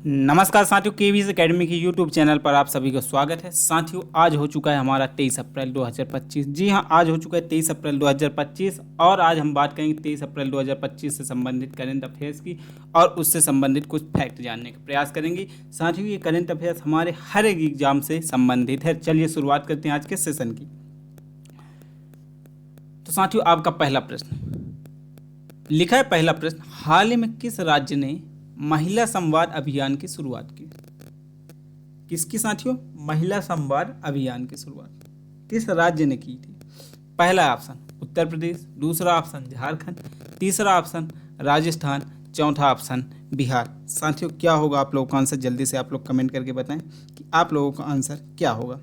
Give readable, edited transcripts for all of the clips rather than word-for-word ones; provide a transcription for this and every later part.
नमस्कार साथियों, KVs academy की यूट्यूब चैनल पर आप सभी का स्वागत है। साथियों, आज हो चुका है हमारा 23 अप्रैल 2025। जी हाँ, आज हो चुका है 23 अप्रैल 2025 और आज हम बात करेंगे 23 अप्रैल 2025 से संबंधित करंट अफेयर्स की और उससे संबंधित कुछ फैक्ट जानने का प्रयास करेंगे। साथियों, ये करंट अफेयर्स हमारे हर एक एग्जाम से संबंधित है। चलिए शुरुआत करते हैं आज के सेशन की। तो साथियों, आपका पहला प्रश्न लिखा है। पहला प्रश्न, हाल ही में किस राज्य ने महिला संवाद अभियान की शुरुआत की? किसकी साथियों? महिला संवाद अभियान की शुरुआत किस राज्य ने की थी? पहला ऑप्शन उत्तर प्रदेश, दूसरा ऑप्शन झारखंड, तीसरा ऑप्शन राजस्थान, चौथा ऑप्शन बिहार। साथियों, क्या होगा आप लोगों का आंसर? जल्दी से आप लोग कमेंट करके बताएं कि आप लोगों का आंसर क्या होगा।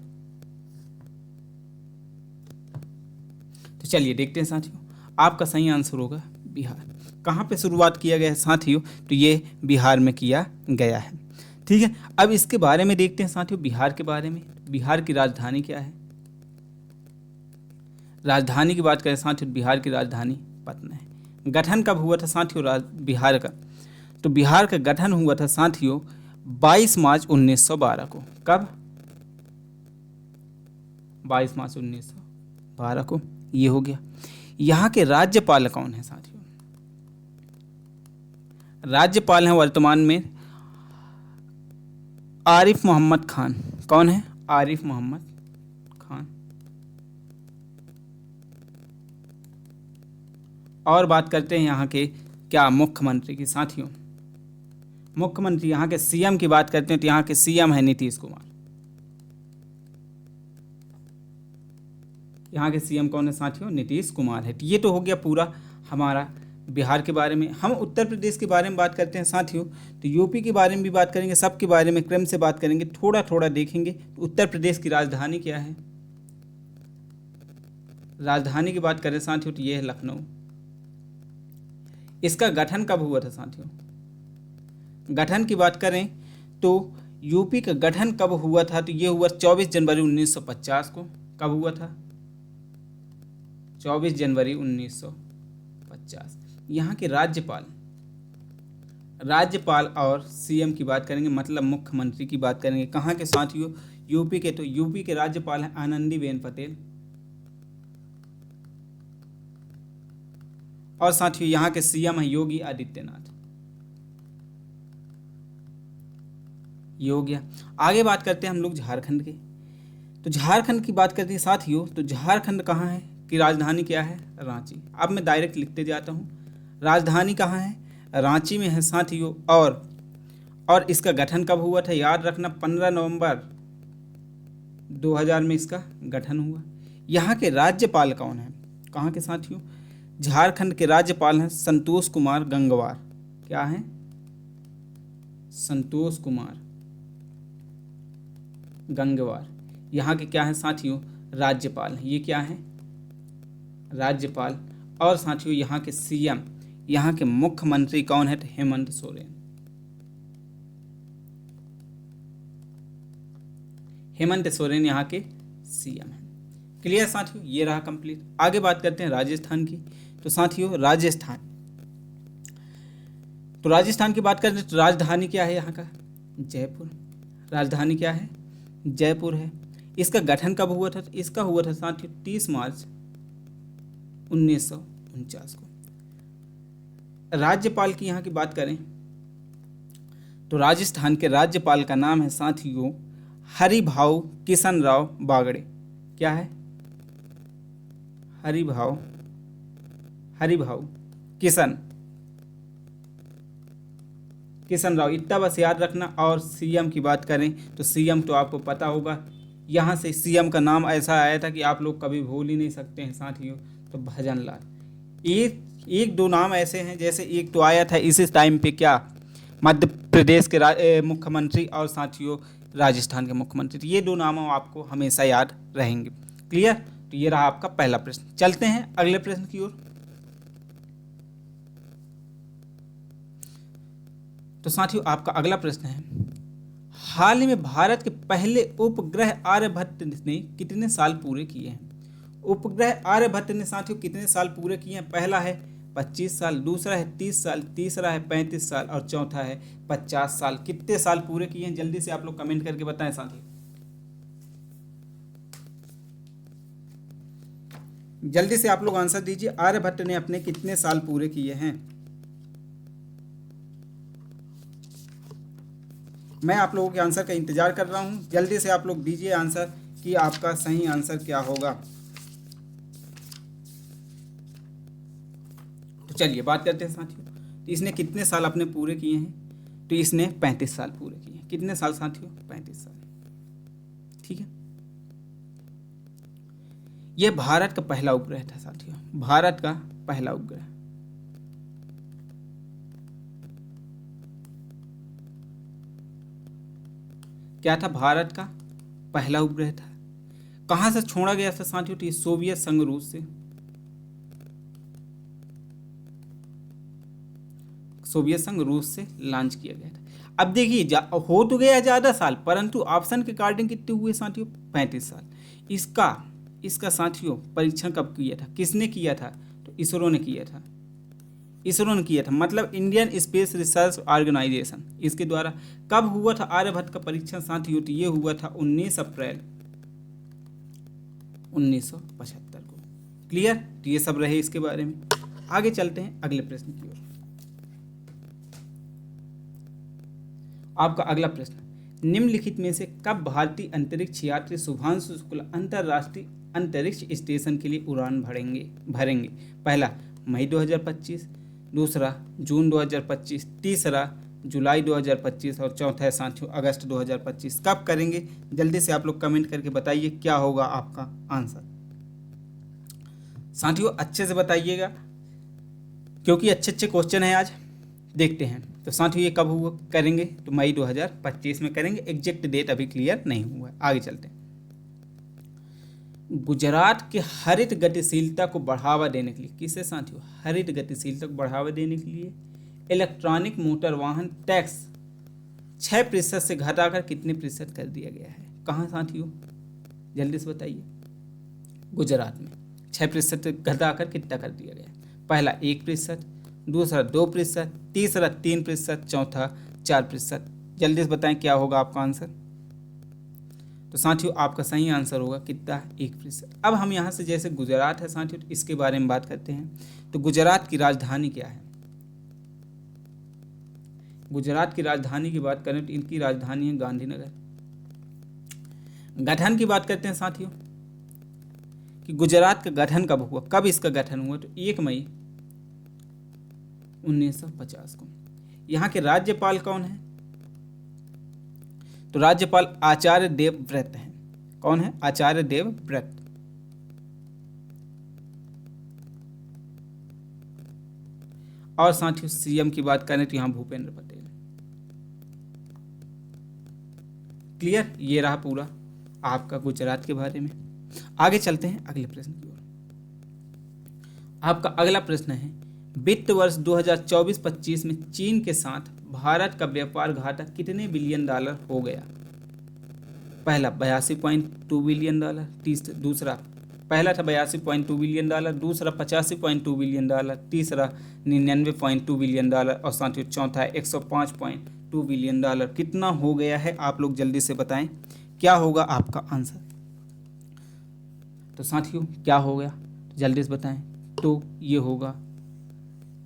तो चलिए देखते हैं साथियों, आपका सही आंसर होगा बिहार। कहाँ पे शुरुआत किया गया है साथियों? तो ये बिहार में किया गया है। ठीक है, अब इसके बारे में देखते हैं साथियों, बिहार के बारे में। बिहार की राजधानी क्या है? राजधानी की बात करें साथियों, बिहार की राजधानी पटना है। गठन कब हुआ था साथियों बिहार का? तो बिहार का गठन हुआ था साथियों 22 मार्च 1912 को। कब? 22 मार्च 1912 को। ये हो गया। यहाँ के राज्यपाल कौन है साथियों? राज्यपाल हैं वर्तमान में आरिफ मोहम्मद खान। कौन है? आरिफ मोहम्मद खान। और बात करते हैं यहाँ के क्या मुख्यमंत्री की साथियों। मुख्यमंत्री यहाँ के सीएम की बात करते हैं तो यहाँ के सीएम है नीतीश कुमार। यहाँ के सीएम कौन है साथियों? नीतीश कुमार है। ये तो हो गया पूरा हमारा बिहार के बारे में। हम उत्तर प्रदेश के बारे में बात करते हैं साथियों, तो यूपी के बारे में भी बात करेंगे, सबके बारे में क्रम से बात करेंगे, थोड़ा थोड़ा देखेंगे। तो उत्तर प्रदेश की राजधानी क्या है? राजधानी की बात करें साथियों तो ये है लखनऊ। इसका गठन कब हुआ था साथियों? गठन की बात करें तो यूपी का गठन कब हुआ था? तो ये हुआ 24 जनवरी 1950 को। कब हुआ था? 24 जनवरी 1950। यहाँ के राज्यपाल और सीएम की बात करेंगे, मतलब मुख्यमंत्री की बात करेंगे। कहाँ के साथियों? यूपी के। तो यूपी के राज्यपाल हैं आनंदीबेन पटेल। और साथियों यहाँ के सीएम हैं योगी आदित्यनाथ। ये हो गया। आगे बात करते हैं हम लोग झारखंड के। तो झारखंड की बात करते हैं साथियों, तो झारखंड कहाँ है कि राजधानी क्या है? रांची। अब मैं डायरेक्ट लिखते जाता हूँ। राजधानी कहाँ है? रांची में है साथियों। और इसका गठन कब हुआ था? याद रखना, 15 नवंबर 2000 में इसका गठन हुआ। यहाँ के राज्यपाल कौन है? कहाँ के साथियों? झारखंड के राज्यपाल हैं संतोष कुमार गंगवार। क्या है? संतोष कुमार गंगवार। यहाँ के क्या है साथियों? राज्यपाल। ये क्या है? राज्यपाल। और साथियों यहाँ के सीएम, यहाँ के मुख्यमंत्री कौन है? तो हेमंत सोरेन। हेमंत सोरेन यहाँ के सीएम हैं। क्लियर साथियों? ये रहा कंप्लीट। आगे बात करते हैं राजस्थान की। तो साथियों राजस्थान, तो राजस्थान की बात करते हैं तो राजधानी क्या है यहाँ का? जयपुर। राजधानी क्या है? जयपुर है। इसका गठन कब हुआ था? तो इसका हुआ था साथियों 30 मार्च 1949 को। राज्यपाल की यहाँ की बात करें तो राजस्थान के राज्यपाल का नाम है साथियों हरिभाऊ किशन राव बागड़े। क्या है? हरिभाऊ किशन राव। इतना बस याद रखना। और सीएम की बात करें तो सीएम तो आपको पता होगा, यहाँ से सीएम का नाम ऐसा आया था कि आप लोग कभी भूल ही नहीं सकते हैं साथियों, तो भजन लाल। एक दो नाम ऐसे हैं, जैसे एक तो आया था इसी टाइम पे क्या, मध्य प्रदेश के मुख्यमंत्री और साथियों राजस्थान के मुख्यमंत्री। तो ये दो नाम आपको हमेशा याद रहेंगे। क्लियर? तो ये रहा आपका पहला प्रश्न। चलते हैं अगले प्रश्न की ओर। तो साथियों आपका अगला प्रश्न है, हाल ही में भारत के पहले उपग्रह आर्यभट्ट ने कितने साल पूरे किए हैं? उपग्रह आर्यभट्ट ने साथियों कितने साल पूरे किए हैं? पहला है 25 साल, दूसरा है 30 साल, तीसरा है 35 साल और चौथा है 50 साल। कितने साल पूरे किए हैं जल्दी से आप लोग कमेंट करके बताएं साथी। जल्दी से आप लोग आंसर दीजिए, आर्यभट्ट ने अपने कितने साल पूरे किए हैं। मैं आप लोगों के आंसर का इंतजार कर रहा हूं, जल्दी से आप लोग दीजिए आंसर कि आपका सही आंसर क्या होगा। तो चलिए बात करते हैं साथियों, तो इसने कितने साल अपने पूरे किए हैं, तो इसने 35 साल पूरे किए हैं। कितने साल साथियों, 35 साल। ठीक है, यह भारत का पहला उपग्रह था साथियों, भारत का पहला उपग्रह। क्या था, भारत का पहला उपग्रह था। कहां से छोड़ा गया था साथियों, तो सोवियत संघ रूस से। सोवियत संघ रूस से लॉन्च किया गया था। अब देखिए हो तो गया ज़्यादा साल, परंतु ऑप्शन के अकॉर्डिंग कितने हुए साथियों, 35 साल। इसका साथियों परीक्षण कब किया था, किसने किया था, तो इसरो ने किया था। इसरो ने किया था, मतलब इंडियन स्पेस रिसर्च ऑर्गेनाइजेशन, इसके द्वारा। कब हुआ था आर्यभट्ट का परीक्षण साथियों, तो ये हुआ था 19 अप्रैल 1975 को। क्लियर, तो ये सब रहे इसके बारे में। आगे चलते हैं अगले प्रश्न की ओर। आपका अगला प्रश्न, निम्नलिखित में से कब भारतीय अंतरिक्ष यात्री शुभांशु शुक्ला अंतर्राष्ट्रीय अंतरिक्ष स्टेशन के लिए उड़ान भरेंगे। पहला मई 2025, दूसरा जून 2025, तीसरा जुलाई 2025 और चौथा है साथियों अगस्त 2025। कब करेंगे, जल्दी से आप लोग कमेंट करके बताइए क्या होगा आपका आंसर। साथियों अच्छे से बताइएगा क्योंकि अच्छे अच्छे क्वेश्चन हैं आज। देखते हैं तो साथियों ये कब हुआ करेंगे, तो मई 2025 में करेंगे। एग्जैक्ट डेट अभी क्लियर नहीं हुआ है। आगे चलते हैं। गुजरात के हरित गतिशीलता को बढ़ावा देने के लिए, किसे साथियों, हरित गतिशीलता को बढ़ावा देने के लिए इलेक्ट्रॉनिक मोटर वाहन टैक्स 6% से घटाकर कितने प्रतिशत कर दिया गया है। कहाँ साथियों, जल्दी से बताइए। गुजरात में 6% घटाकर कितना कर दिया गया, पहला 1%, दूसरा 2%, तीसरा 3%, चौथा 4%। जल्दी से बताएं क्या होगा आपका आंसर। तो साथियों आपका सही आंसर होगा कितना, 1%। अब हम यहाँ से जैसे गुजरात है साथियों, तो इसके बारे में बात करते हैं। तो गुजरात की राजधानी क्या है, गुजरात की राजधानी की बात करें तो इनकी राजधानी है गांधीनगर। गठन की बात करते हैं साथियों कि गुजरात का गठन कब हुआ, कब इसका गठन हुआ, तो 1 मई 1950 को। यहाँ के राज्यपाल कौन है, तो राज्यपाल आचार्य देवव्रत हैं। कौन है, आचार्य देवव्रत। और साथियों सीएम की बात करें तो यहाँ भूपेंद्र पटेल। क्लियर, ये रहा पूरा आपका गुजरात के बारे में। आगे चलते हैं अगले प्रश्न की ओर। आपका अगला प्रश्न है, वित्त वर्ष 2024-25 में चीन के साथ भारत का व्यापार घाटा कितने बिलियन डॉलर हो गया। पहला 82.2 बिलियन डॉलर, दूसरा पहला था 82.2 बिलियन डॉलर, दूसरा 85.2 बिलियन डॉलर, तीसरा 99.2 बिलियन डॉलर और साथियों चौथा है 105.2 बिलियन डॉलर। कितना हो गया है आप लोग जल्दी से बताएं क्या होगा आपका आंसर। तो साथियों क्या हो गया, जल्दी से बताएं। तो ये होगा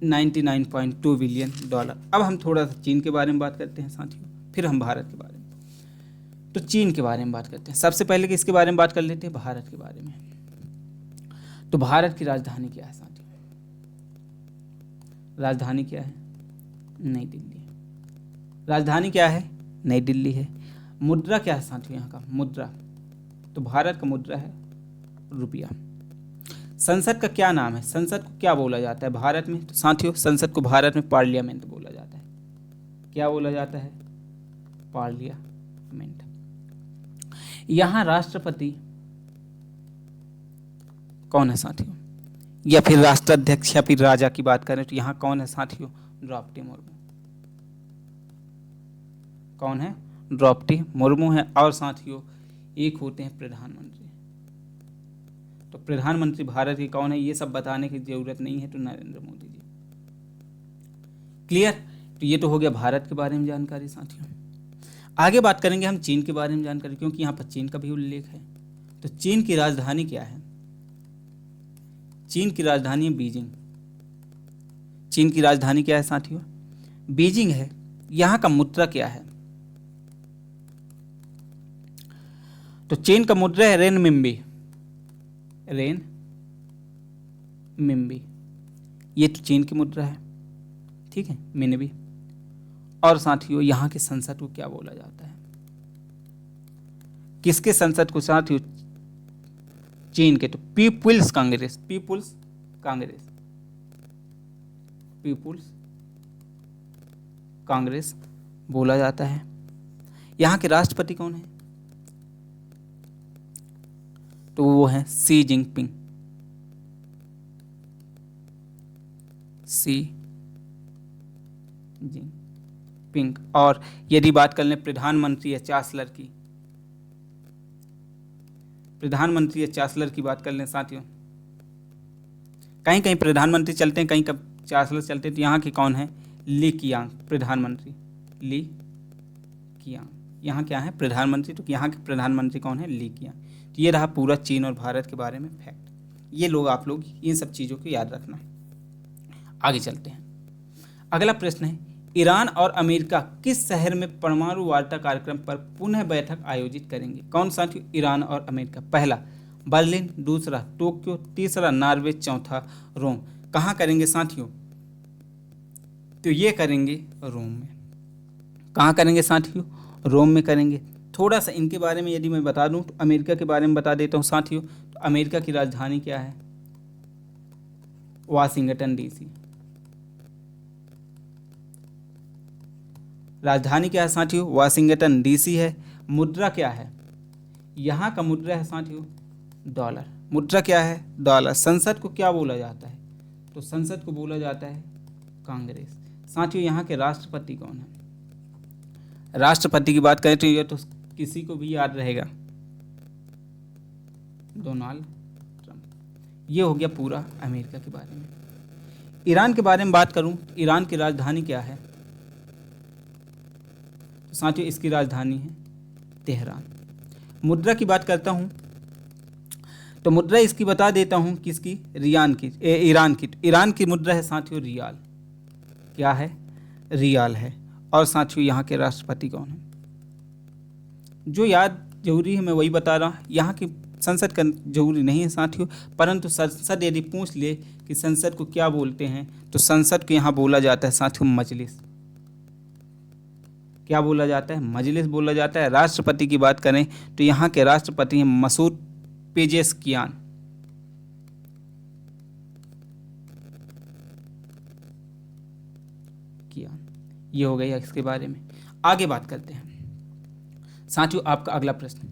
99.2 बिलियन डॉलर। अब हम थोड़ा सा चीन के बारे में बात करते हैं साथियों, फिर हम भारत के बारे में। तो चीन के बारे में बात करते हैं, सबसे पहले किसके बारे में बात कर लेते हैं, भारत के बारे में। तो भारत की राजधानी क्या है साथियों, राजधानी क्या है, नई दिल्ली। राजधानी क्या है, नई दिल्ली है। मुद्रा क्या है साथियों, यहाँ का मुद्रा, तो भारत का मुद्रा है रुपया। संसद का क्या नाम है, संसद को क्या बोला जाता है भारत में, तो साथियों संसद को भारत में पार्लियामेंट बोला जाता है। क्या बोला जाता है, पार्लियामेंट। यहाँ राष्ट्रपति कौन है साथियों, या फिर राष्ट्राध्यक्ष या फिर राजा की बात करें तो यहाँ कौन है साथियों, द्रौपदी मुर्मू। कौन है, द्रौपदी मुर्मू है। और साथियों एक होते हैं प्रधानमंत्री, तो तो प्रधानमंत्री भारत के कौन है ये सब बताने की जरूरत नहीं है, तो नरेंद्र मोदी जी। क्लियर। तो ये तो हो गया भारत के बारे में जानकारी साथियों। आगे बात करेंगे हम चीन के बारे में जानकारी, क्योंकि यहाँ पर चीन का भी उल्लेख है। तो चीन की राजधानी क्या है? चीन की राजधानी है बीजिंग। चीन की राजधानी क्या है साथियों? बीजिंग है। यहाँ का मुद्रा क्या है? तो चीन का मुद्रा है रेनमिंबी। रेनमिंबी ये तो चीन की मुद्रा है, ठीक है, मिनबी। और साथियों यहाँ की संसद को क्या बोला जाता है? किसके संसद को साथियों? चीन के। तो people's congress, people's congress, people's congress बोला जाता है। यहाँ के राष्ट्रपति कौन है? तो वो है शी जिनपिंग। Xi Jinping. और यदि बात कर लें प्रधानमंत्री या चांसलर की, प्रधानमंत्री या चांसलर की बात कर लें साथियों, कहीं कहीं प्रधानमंत्री चलते हैं, कहीं कहीं चांसलर चलते हैं। तो यहाँ के कौन है? ली कियांग प्रधानमंत्री। ली कियांग यहाँ क्या है? प्रधानमंत्री। तो यहाँ के प्रधानमंत्री कौन है? ली कियांग। तो ये रहा पूरा चीन और भारत के बारे में फैक्ट। ये लोग आप लोग इन सब चीज़ों को याद रखना। आगे चलते हैं। अगला प्रश्न है, ईरान और अमेरिका किस शहर में परमाणु वार्ता कार्यक्रम पर पुनः बैठक आयोजित करेंगे? कौन साथियों? ईरान और अमेरिका। पहला बर्लिन, दूसरा टोक्यो, तीसरा नॉर्वे, चौथा रोम। कहाँ करेंगे साथियों? तो ये करेंगे रोम में। कहाँ करेंगे साथियों? रोम में करेंगे। थोड़ा सा इनके बारे में यदि मैं बता दूं तो अमेरिका के बारे में बता देता हूं साथियों। तो अमेरिका की राजधानी क्या है? Washington DC. राजधानी क्या है साथियों? वाशिंगटन डीसी है। मुद्रा क्या है? यहाँ का मुद्रा है साथियों डॉलर। मुद्रा क्या है? डॉलर। संसद को क्या बोला जाता है? तो संसद को बोला जाता है कांग्रेस। साथियों यहाँ के राष्ट्रपति कौन है? राष्ट्रपति की बात करें तो ये तो किसी को भी याद रहेगा, डोनाल्ड ट्रंप। ये हो गया पूरा अमेरिका के बारे में। ईरान के बारे में बात करूं तो ईरान की राजधानी क्या है? तो साथियों इसकी राजधानी है तेहरान। मुद्रा की बात करता हूं तो मुद्रा इसकी बता देता हूं किसकी? ईरान की। ईरान की मुद्रा है साथियों रियाल। क्या है? रियाल है। और साथियों यहाँ के राष्ट्रपति कौन है? जो याद जरूरी है मैं वही बता रहा हूँ। यहाँ की संसद का जरूरी नहीं है साथियों, परंतु संसद यदि पूछ ले कि संसद को क्या बोलते हैं तो संसद को यहाँ बोला जाता है साथियों मजलिस। क्या बोला जाता है? मजलिस बोला जाता है। राष्ट्रपति की बात करें तो यहाँ के राष्ट्रपति हैं मसूद पेजेशकियान। ये हो गया इसके बारे में। आगे बात करते हैं साथियों। आपका अगला प्रश्न,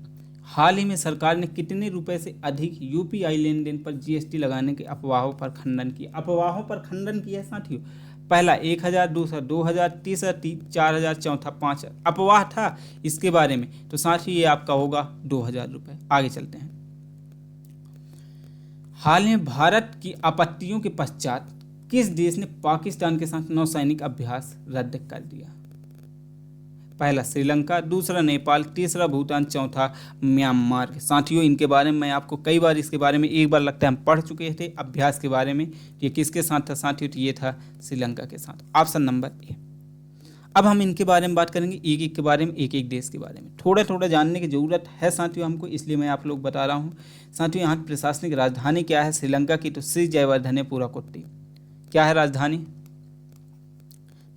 हाल ही में सरकार ने कितने रुपए से अधिक यूपीआई लेन देन पर जीएसटी लगाने के अफवाहों पर खंडन किया? अफवाहों पर खंडन किया है साथियों। पहला 1000, दूसरा 2000, तीसरा 4000, चौथा 5000। अफवाह था इसके बारे में। तो साथियों ये आपका होगा 2000 रुपये। आगे चलते हैं। हाल में भारत की आपत्तियों के पश्चात किस देश ने पाकिस्तान के साथ नौसैनिक अभ्यास रद्द कर दिया? पहला श्रीलंका, दूसरा नेपाल, तीसरा भूटान, चौथा म्यांमार। साथियों इनके बारे में मैं आपको कई बार इसके बारे में एक बार लगता है हम पढ़ चुके थे अभ्यास के बारे में। ये किसके साथ था साथियों? तो ये था श्रीलंका के साथ। Option number A. अब हम इनके बारे में बात करेंगे, एक एक के बारे में, एक एक देश के बारे में। थोड़ा थोड़ा जानने की ज़रूरत है साथियों हमको, इसलिए मैं आप लोग बता रहा हूँ। साथियों यहाँ की प्रशासनिक राजधानी क्या है श्रीलंका की? तो श्री जयवर्धने पुराकुट्टी। क्या है राजधानी?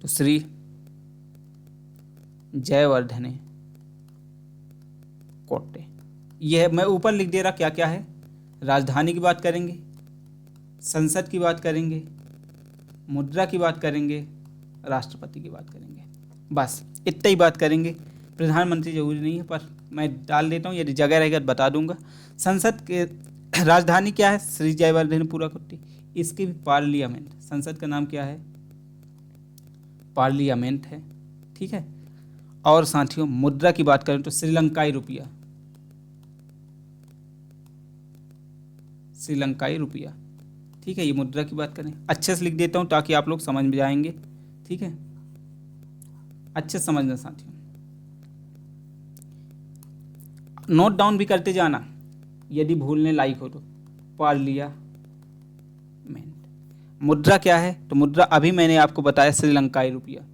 तो श्री जयवर्धने कोट्टे। यह मैं ऊपर लिख दे रहा क्या क्या है। राजधानी की बात करेंगे, संसद की बात करेंगे, मुद्रा की बात करेंगे, राष्ट्रपति की बात करेंगे। बस इतना ही बात करेंगे। प्रधानमंत्री जरूरी नहीं है पर मैं डाल देता हूँ, यदि जगह रहेगा तो बता दूंगा। संसद के राजधानी क्या है? श्री जयवर्धने पुराकुट्टी। इसकी भी पार्लियामेंट, संसद का नाम क्या है? पार्लियामेंट है, ठीक है। और साथियों मुद्रा की बात करें तो श्रीलंकाई रुपया। श्रीलंकाई रुपया। ठीक है, ये मुद्रा की बात करें, अच्छे से लिख देता हूँ ताकि आप लोग समझ में जाएंगे। ठीक है, अच्छे से समझना साथियों, नोट डाउन भी करते जाना यदि भूलने लायक हो तो। पार्लियामेंट, मुद्रा क्या है, तो मुद्रा अभी मैंने आपको बताया श्रीलंकाई रुपया।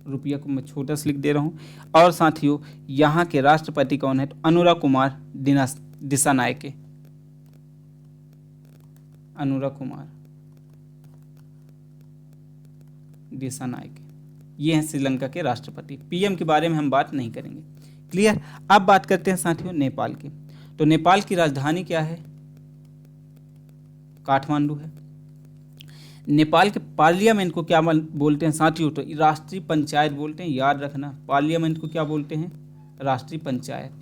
रुपया को मैं छोटा सा लिख दे रहा हूँ। और साथियों यहाँ के राष्ट्रपति कौन है, तो अनुरा कुमार दिसानायके। अनुरा कुमार दिसानायके, ये हैं श्रीलंका के राष्ट्रपति। पीएम के बारे में हम बात नहीं करेंगे। क्लियर। अब बात करते हैं साथियों नेपाल की। तो नेपाल की राजधानी क्या है, काठमांडू है। नेपाल के पार्लियामेंट को क्या बोलते हैं साथियों, तो राष्ट्रीय पंचायत बोलते हैं, याद रखना। पार्लियामेंट को क्या बोलते हैं, राष्ट्रीय पंचायत।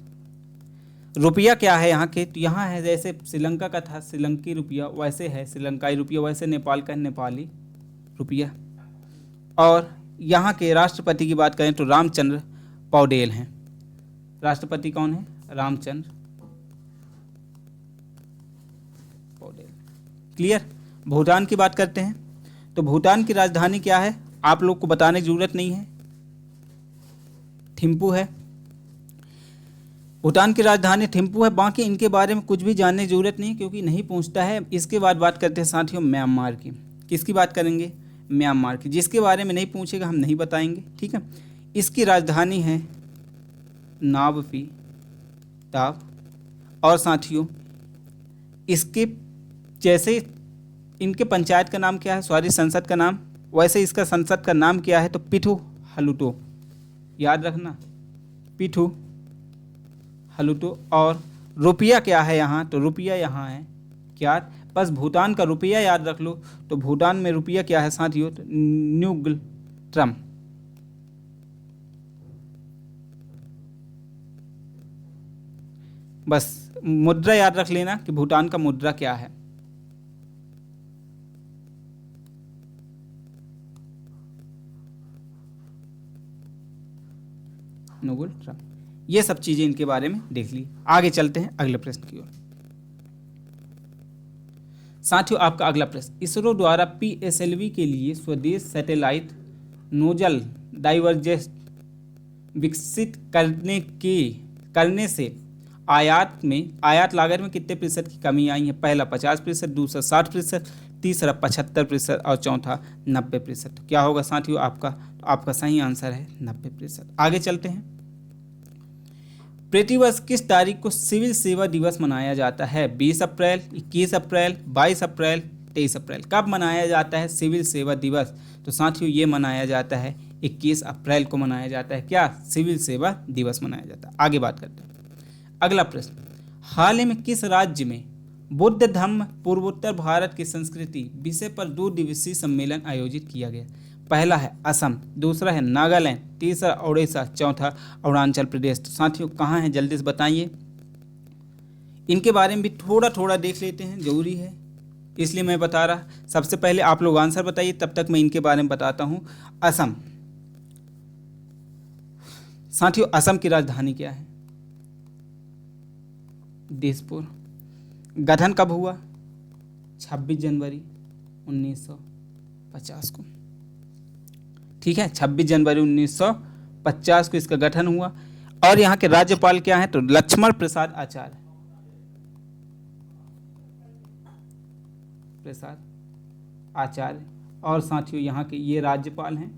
रुपया क्या है यहाँ के, तो यहाँ है जैसे श्रीलंका का था श्रीलंकी रुपया, वैसे है श्रीलंकाई रुपया, वैसे नेपाल का है नेपाली रुपया। और यहाँ के राष्ट्रपति की बात करें तो रामचंद्र पौडेल हैं। राष्ट्रपति कौन है, रामचंद्र पौडेल। क्लियर। भूटान की बात करते हैं, तो भूटान की राजधानी क्या है, आप लोग को बताने की जरूरत नहीं है, थिम्पू है। भूटान की राजधानी थिम्पू है। बाकी इनके बारे में कुछ भी जानने की जरूरत नहीं क्योंकि नहीं पूछता है। इसके बाद बात करते हैं साथियों म्यांमार की। किसकी बात करेंगे, म्यांमार की। जिसके बारे में नहीं पूछेगा हम नहीं बताएंगे। ठीक है, इसकी राजधानी है नावपी ताव। और साथियों इसके जैसे इनके पंचायत का नाम क्या है, सॉरी संसद का नाम, वैसे इसका संसद का नाम क्या है, तो पिठू हलुटो, याद रखना, पिठू हलुटो। और रुपया क्या है यहाँ, तो रुपया यहाँ है क्या, बस भूटान का रुपया याद रख लो। तो भूटान में रुपया क्या है साथियों, तो न्यूगल ट्रम। बस मुद्रा याद रख लेना कि भूटान का मुद्रा क्या है। न्यूगल ट्रम। ये सब चीजें इनके बारे में देख ली। आगे चलते हैं अगले प्रश्न की ओर। साथियों आपका अगला प्रश्न, इसरो द्वारा पीएसएलवी के लिए स्वदेश सैटेलाइट नोजल डाइवर्जेंस विकसित करने से आयात लागत में कितने प्रतिशत की कमी आई है। पहला 50%, दूसरा 60%, तीसरा 75% और चौथा 90%। तो क्या होगा साथियों आपका सही आंसर है 90%। आगे चलते हैं। प्रतिवर्ष किस तारीख को सिविल सेवा दिवस मनाया जाता है। 20 अप्रैल, 21 अप्रैल, 22 अप्रैल, 23 अप्रैल। कब मनाया जाता है सिविल सेवा दिवस, तो साथियों ये मनाया जाता है 21 अप्रैल को मनाया जाता है। क्या, सिविल सेवा दिवस मनाया जाता है। आगे बात करते हैं। अगला प्रश्न, हाल ही में किस राज्य में बुद्ध धम्म पूर्वोत्तर भारत की संस्कृति विषय पर 2 दिवसीय सम्मेलन आयोजित किया गया। पहला है असम, दूसरा है नागालैंड, तीसरा उड़ीसा, चौथा अरुणाचल प्रदेश। तो साथियों कहाँ है जल्दी से बताइए। इनके बारे में भी थोड़ा थोड़ा देख लेते हैं, जरूरी है इसलिए मैं बता रहा। सबसे पहले आप लोग आंसर बताइए, तब तक मैं इनके बारे में बताता हूँ। असम, साथियों असम की राजधानी क्या है, दिसपुर। गठन कब हुआ, 26 जनवरी 1950 को। ठीक है, 26 जनवरी 1950 को इसका गठन हुआ। और यहाँ के राज्यपाल क्या हैं, तो लक्ष्मण प्रसाद आचार्य। और साथियों यहाँ के ये राज्यपाल हैं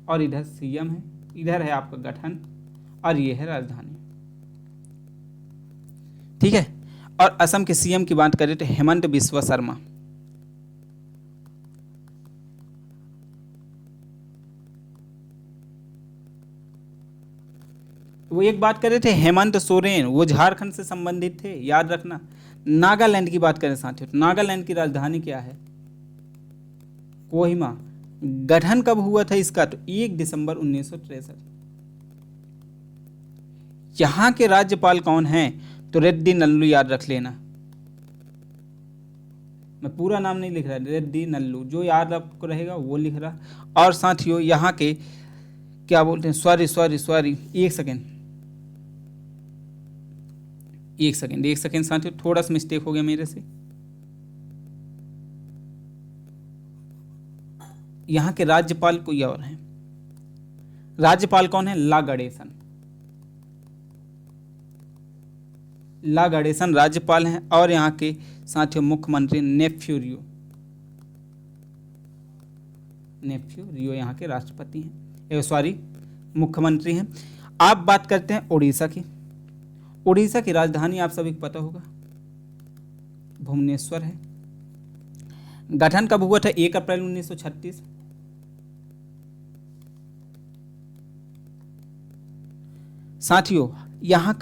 और इधर सीएम है, इधर है आपका गठन और ये है राजधानी। ठीक है, और असम के सीएम की बात करें तो हेमंत बिस्वा शर्मा। वो एक बात कर रहे थे हेमंत सोरेन, वो झारखंड से संबंधित थे, याद रखना। नागालैंड की बात करें साथियों, तो नागालैंड की राजधानी क्या है, कोहिमा। गठन कब हुआ था इसका, तो 1 दिसंबर 1963। यहाँ के राज्यपाल कौन हैं, तो रेड्डी नल्लू, याद रख लेना। मैं पूरा नाम नहीं लिख रहा, रेड्डी नल्लू, जो याद आपको रहेगा वो लिख रहा। और साथियों यहाँ के क्या बोलते हैं, सॉरी एक सेकेंड, एक सेकेंड साथियों, थोड़ा सा मिस्टेक हो गया मेरे से। यहाँ के राज्यपाल कोई और हैं। राज्यपाल कौन है? ला गणेशन। ला गणेशन राज्यपाल हैं। और यहाँ के साथियों मुख्यमंत्री नेफ्यू रियो यहाँ के राष्ट्रपति हैं, सॉरी मुख्यमंत्री हैं। आप बात करते हैं उड़ीसा की। उड़ीसा की राजधानी आप सभी को पता होगा, भुवनेश्वर है। गठन कब हुआ था? 1 अप्रैल 1936। साथियों यहाँ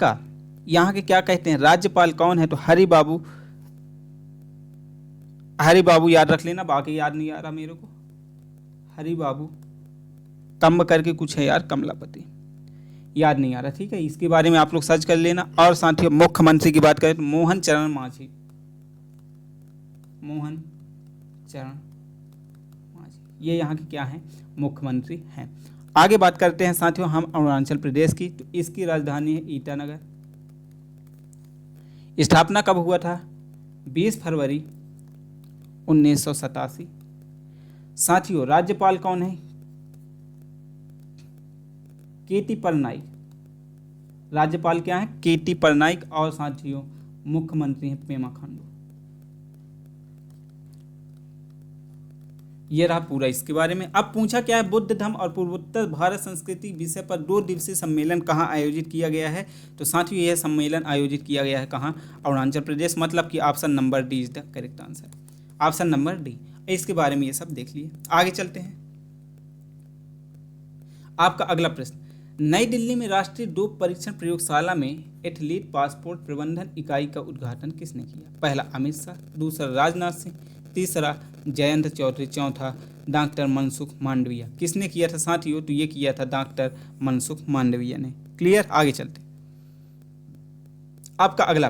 के क्या कहते हैं, राज्यपाल कौन है? तो हरि बाबू याद रख लेना, बाकी याद नहीं आ रहा मेरे को। हरि बाबू कम करके कुछ है यार, कमलापति, याद नहीं आ रहा। ठीक है, इसके बारे में आप लोग सर्च कर लेना। और साथियों मुख्यमंत्री की बात करें तो मोहन चरण मांझी, ये यहाँ के क्या हैं? मुख्यमंत्री हैं। आगे बात करते हैं साथियों हम अरुणाचल प्रदेश की। तो इसकी राजधानी है ईटानगर। स्थापना कब हुआ था? 20 फरवरी 1987। साथियों राज्यपाल कौन है? केटी पटनायक। राज्यपाल क्या है? केटी पटनायक। और साथियों मुख्यमंत्री हैं पेमा खांडू। ये रहा पूरा इसके बारे में। अब पूछा क्या है, बुद्ध धर्म और पूर्वोत्तर भारत संस्कृति विषय पर 2 दिवसीय सम्मेलन कहाँ आयोजित किया गया है? तो साथियों यह सम्मेलन आयोजित किया गया है कहाँ? अरुणाचल प्रदेश। मतलब कि option number D is the correct answer, option number D. इसके बारे में ये सब देख लिए। आगे चलते हैं। आपका अगला प्रश्न, नई दिल्ली में राष्ट्रीय डोप परीक्षण प्रयोगशाला में एथलीट पासपोर्ट प्रबंधन इकाई का उद्घाटन किसने किया? पहला अमित शाह, दूसरा राजनाथ सिंह, तीसरा जयंत चौधरी, चौथा डॉक्टर मनसुख मांडविया। किसने किया था साथियों? तो ये किया था डॉक्टर मनसुख मांडविया ने। क्लियर? आगे चलते। आपका अगला,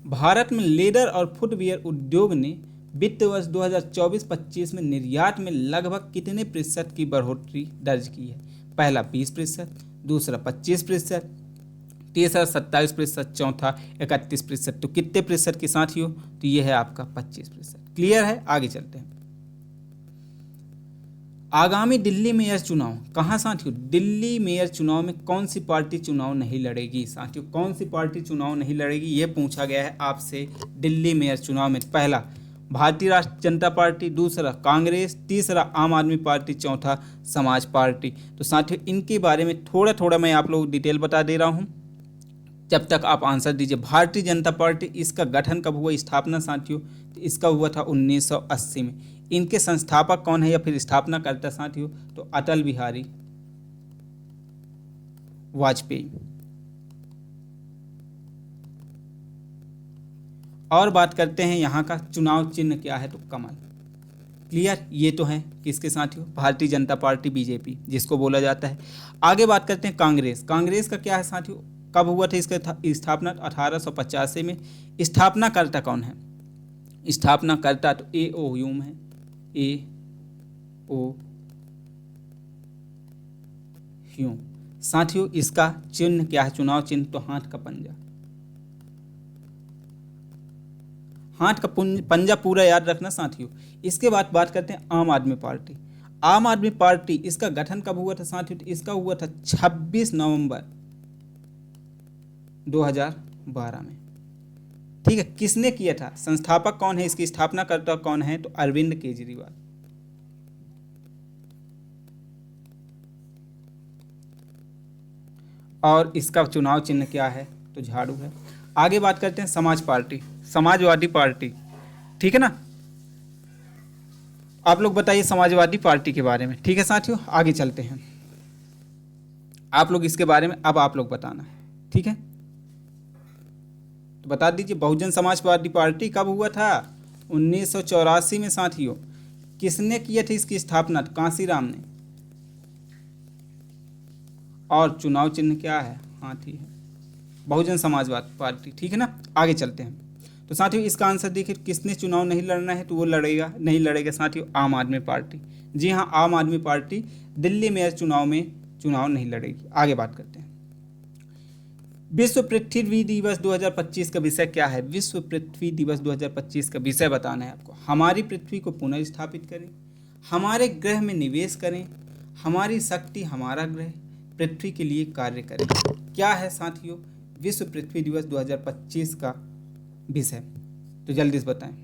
भारत में लेदर और फुटवियर उद्योग ने वित्त वर्ष 2024-25 में निर्यात में लगभग कितने प्रतिशत की बढ़ोतरी दर्ज की है? पहला 20%, दूसरा 25%, तीसरा 27%, चौथा 31%। तो कितने प्रतिशत के साथियों? तो ये है आपका 25%। क्लियर है? आगे चलते हैं। आगामी दिल्ली मेयर चुनाव कहाँ साथियों? दिल्ली मेयर चुनाव में कौन सी पार्टी चुनाव नहीं लड़ेगी? साथियों कौन सी पार्टी चुनाव नहीं लड़ेगी ये पूछा गया है आपसे दिल्ली मेयर चुनाव में। पहला भारतीय राष्ट्रीय जनता पार्टी, दूसरा कांग्रेस, तीसरा आम आदमी पार्टी, चौथा समाज पार्टी। तो साथियों इनके बारे में थोड़ा थोड़ा मैं आप लोगों को डिटेल बता दे रहा हूँ, जब तक आप आंसर दीजिए। भारतीय जनता पार्टी, इसका गठन कब हुआ? स्थापना साथियों तो इसका हुआ था 1980 में। इनके संस्थापक कौन है या फिर स्थापना करता साथियों? तो अटल बिहारी वाजपेयी। और बात करते हैं यहाँ का चुनाव चिन्ह क्या है? तो कमल। क्लियर? ये तो है किसके साथियों? भारतीय जनता पार्टी, बीजेपी जिसको बोला जाता है। आगे बात करते हैं कांग्रेस। कांग्रेस का क्या है साथियों? कब हुआ था इसका स्थापना? 1885 में। स्थापनाकर्ता कौन है? स्थापनाकर्ता तो ए ओ ह्यूम है, ए ओ ह्यूम। साथियों इसका चिन्ह क्या है? चुनाव चिन्ह तो हाथ का पंजा। हाथ का पंजा पूरा याद रखना साथियों। इसके बाद बात करते हैं आम आदमी पार्टी। आम आदमी पार्टी, इसका गठन कब हुआ था साथियों? तो इसका हुआ था 26 नवंबर 2012 में। ठीक है, किसने किया था? संस्थापक कौन है? इसकी स्थापनाकर्ता कौन है? तो अरविंद केजरीवाल। और इसका चुनाव चिन्ह क्या है? तो झाड़ू है। आगे बात करते हैं समाज पार्टी, समाजवादी पार्टी। ठीक है ना, आप लोग बताइए समाजवादी पार्टी के बारे में। ठीक है साथियों, आगे चलते हैं। आप लोग इसके बारे में अब आप लोग बताना है। ठीक है, तो बता दीजिए बहुजन समाजवादी पार्टी कब हुआ था? 1984 में साथियों। किसने किया था इसकी स्थापना? कांसीराम ने। और चुनाव चिन्ह क्या है? हाथी है, बहुजन समाजवादी पार्टी। ठीक है ना, आगे चलते हैं। तो साथियों इसका आंसर देखिए, किसने चुनाव नहीं लड़ना है? तो वो नहीं लड़ेगा साथियों आम आदमी पार्टी। जी हाँ, आम आदमी पार्टी दिल्ली मेयर चुनाव में चुनाव नहीं लड़ेगी। आगे बात करते हैं। विश्व पृथ्वी दिवस 2025 का विषय क्या है? विश्व पृथ्वी दिवस 2025 का विषय बताना है आपको। हमारी पृथ्वी को पुनर्स्थापित करें, हमारे ग्रह में निवेश करें, हमारी शक्ति हमारा ग्रह, पृथ्वी के लिए कार्य करें। क्या है साथियों विश्व पृथ्वी दिवस 2025 का विषय? तो जल्दी से बताएं।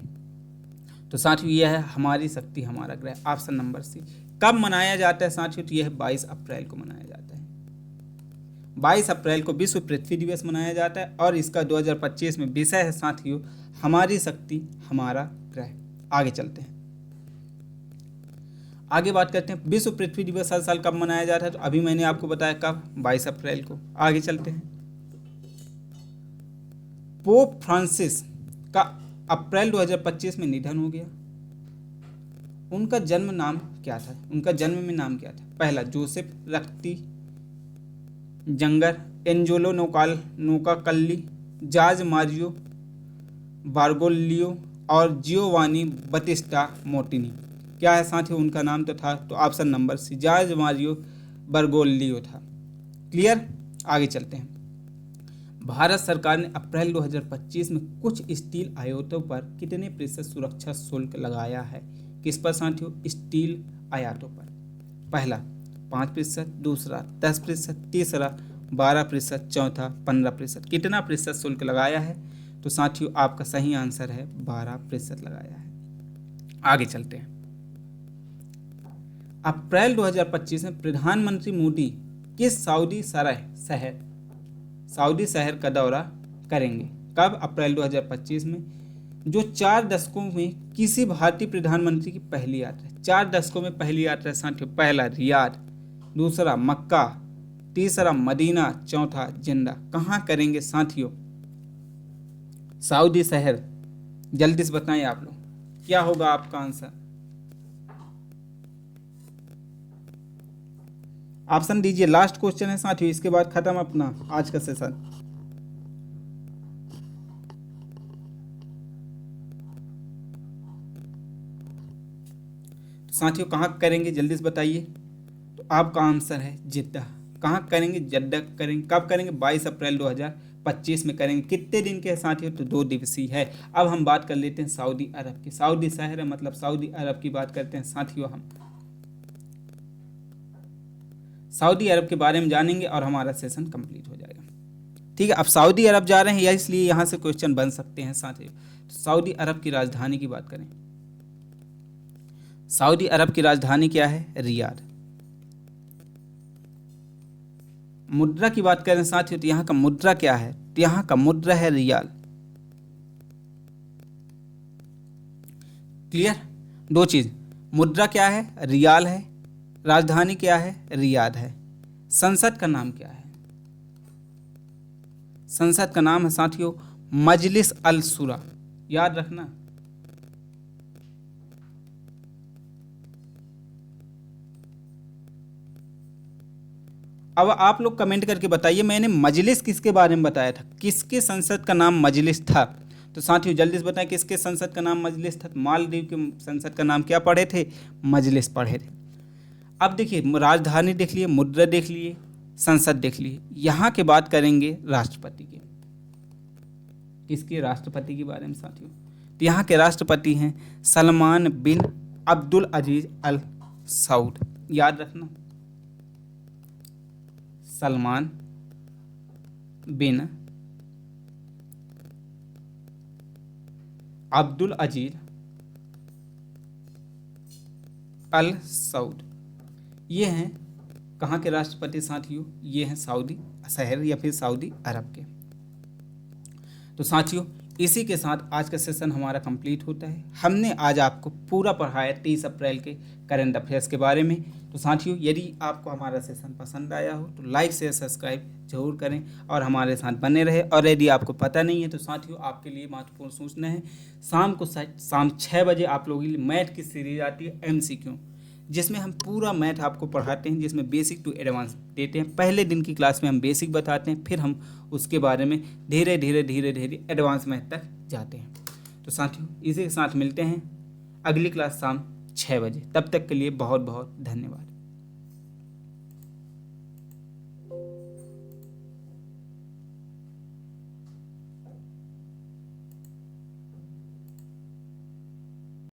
तो साथियों यह है हमारी शक्ति हमारा ग्रह, ऑप्शन नंबर सी। कब मनाया जाता है साथियों? तो यह 22 अप्रैल को मनाया जाता है। 22 अप्रैल को विश्व पृथ्वी दिवस मनाया जाता है और इसका 2025 में विषय है साथियों हमारी शक्ति हमारा ग्रह। आगे चलते हैं, आगे बात करते हैं विश्व पृथ्वी दिवस हर साल कब मनाया जाता है? तो अभी मैंने आपको बताया कब, 22 अप्रैल को। आगे चलते हैं, पोप फ्रांसिस का अप्रैल 2025 में निधन हो गया। उनका जन्म नाम क्या था? उनका जन्म में नाम क्या था? पहला जोसेफ रक्ती जंगर, एंजोलो नोकाकल्ली, जॉर्ज मारियो बार्गोलियो और जियोवानी बतिस्टा मोटिनी। क्या है साथियों उनका नाम? तो था तो option number C, George Mario Bergoglio था। क्लियर? आगे चलते हैं। भारत सरकार ने अप्रैल 2025 में कुछ स्टील आयातों पर कितने प्रतिशत सुरक्षा शुल्क लगाया है? किस पर साथियों? स्टील आयातों पर। पहला 5%, दूसरा 10%, तीसरा 12%, चौथा 15%। कितना प्रतिशत शुल्क लगाया है? तो साथियों आपका सही आंसर है 12% लगाया है। आगे चलते हैं। अप्रैल 2025 में प्रधानमंत्री मोदी किस सऊदी शहर का दौरा करेंगे? कब? अप्रैल 2025 में, जो 4 दशकों में किसी भारतीय प्रधानमंत्री की पहली यात्रा है। 4 दशकों में पहली यात्रा साथियों, पहला रियाद, दूसरा मक्का, तीसरा मदीना, चौथा जिद्दा। कहाँ करेंगे साथियों? सऊदी शहर। जल्दी से बताएं आप लोग, क्या होगा आपका आंसर? ऑप्शन दीजिए। लास्ट क्वेश्चन है साथियों, इसके बाद खत्म अपना आज का सेशन। तो साथियों कहाँ करेंगे जल्दी से बताइए। तो आपका आंसर है जिद्दा। कहाँ करेंगे? जिद्दा करेंगे। कब करेंगे? 22 अप्रैल 2025 में करेंगे। कितने दिन के साथियों? तो 2 दिवसीय है। अब हम बात कर लेते हैं सऊदी अरब की। सऊदी शहर है मतलब सऊदी अरब की बात करते हैं साथियों। हम सऊदी अरब के बारे में जानेंगे और हमारा सेशन कंप्लीट हो जाएगा। ठीक है, अब सऊदी अरब जा रहे हैं या इसलिए यहाँ से क्वेश्चन बन सकते हैं साथियों। तो सऊदी अरब की राजधानी की बात करें। सऊदी अरब की राजधानी क्या है? रियाद। मुद्रा की बात करें साथियों तो यहाँ का मुद्रा क्या है? तो यहाँ का मुद्रा है रियाल। क्लियर? 2 चीज, मुद्रा क्या है? रियाल है। राजधानी क्या है? रियाद है। संसद का नाम क्या है? संसद का नाम है साथियों मजलिस अल शुरा। याद रखना। अब आप लोग कमेंट करके बताइए मैंने मजलिस किसके बारे में बताया था? किसके संसद का नाम मजलिस था? तो साथियों जल्दी से बताएं किसके संसद का नाम मजलिस था? मालदीव के संसद का नाम क्या पढ़े थे? मजलिस पढ़े थे। अब देखिए राजधानी देख लिए, मुद्रा देख लिए, संसद देख लिए। यहाँ के बात करेंगे राष्ट्रपति के। किसके? राष्ट्रपति के बारे में साथियों। तो यहाँ के राष्ट्रपति हैं सलमान बिन अब्दुल अजीज अल सऊद। याद रखना, सलमान बिन अब्दुल अजीज अल सऊद। ये हैं कहाँ के राष्ट्रपति साथियों? ये हैं सऊदी शहर या फिर सऊदी अरब के। तो साथियों इसी के साथ आज का सेशन हमारा कंप्लीट होता है। हमने आज आपको पूरा पढ़ाया 30 अप्रैल के करंट अफेयर्स के बारे में। तो साथियों यदि आपको हमारा सेशन पसंद आया हो तो लाइक शेयर सब्सक्राइब जरूर करें और हमारे साथ बने रहे। और यदि आपको पता नहीं है तो साथियों आपके लिए महत्वपूर्ण सूचना है, शाम 6 बजे आप लोगों के लिए मैथ की सीरीज आती है MCQ, जिसमें हम पूरा मैथ आपको पढ़ाते हैं, जिसमें बेसिक टू एडवांस देते हैं। पहले दिन की क्लास में हम बेसिक बताते हैं, फिर हम उसके बारे में धीरे धीरे एडवांस मैथ तक जाते हैं। तो साथियों इसी के साथ मिलते हैं अगली क्लास शाम 6 बजे। तब तक के लिए बहुत बहुत धन्यवाद।